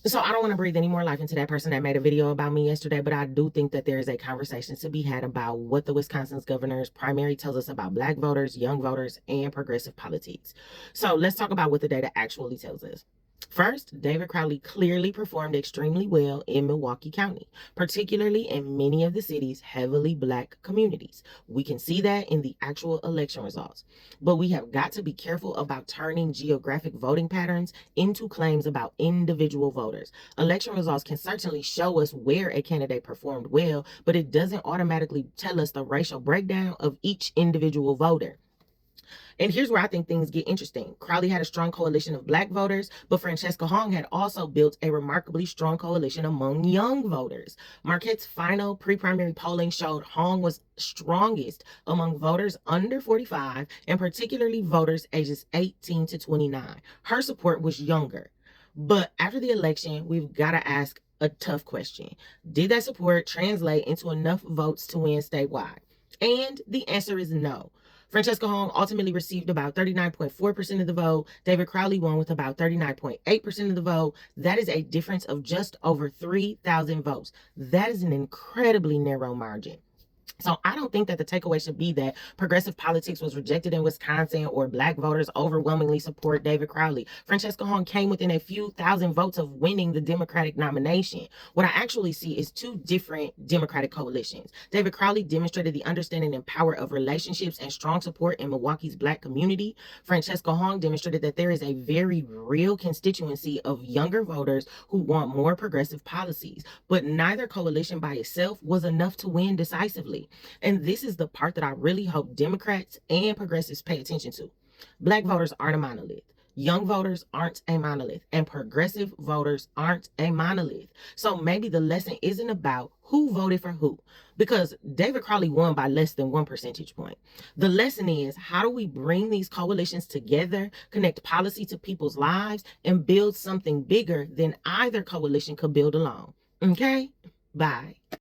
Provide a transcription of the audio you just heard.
So I don't want to breathe any more life into that person that made a video about me yesterday, but I do think that there is a conversation to be had about what the Wisconsin's governor's primary tells us about Black voters, young voters, and progressive politics. So let's talk about what the data actually tells us. First, David Crowley clearly performed extremely well in Milwaukee County, particularly in many of the city's heavily Black communities. We can see that in the actual election results. But we have got to be careful about turning geographic voting patterns into claims about individual voters. Election results can certainly show us where a candidate performed well, but it doesn't automatically tell us the racial breakdown of each individual voter. And here's where I think things get interesting. Crowley had a strong coalition of Black voters, but Francesca Hong had also built a remarkably strong coalition among young voters. Marquette's final pre-primary polling showed Hong was strongest among voters under 45, and particularly voters ages 18 to 29. Her support was younger. But after the election, we've got to ask a tough question. Did that support translate into enough votes to win statewide? And the answer is no. Francesca Hong ultimately received about 39.4% of the vote. David Crowley won with about 39.8% of the vote. That is a difference of just over 3,000 votes. That is an incredibly narrow margin. So I don't think that the takeaway should be that progressive politics was rejected in Wisconsin or Black voters overwhelmingly support David Crowley. Francesca Hong came within a few thousand votes of winning the Democratic nomination. What I actually see is two different Democratic coalitions. David Crowley demonstrated the understanding and power of relationships and strong support in Milwaukee's Black community. Francesca Hong demonstrated that there is a very real constituency of younger voters who want more progressive policies. But neither coalition by itself was enough to win decisively. And this is the part that I really hope Democrats and progressives pay attention to. Black voters aren't a monolith. Young voters aren't a monolith, and progressive voters aren't a monolith. So maybe the lesson isn't about who voted for who, because David Crowley won by less than 1 percentage point. The lesson is, how do we bring these coalitions together, connect policy to people's lives, and build something bigger than either coalition could build alone? Okay? Bye.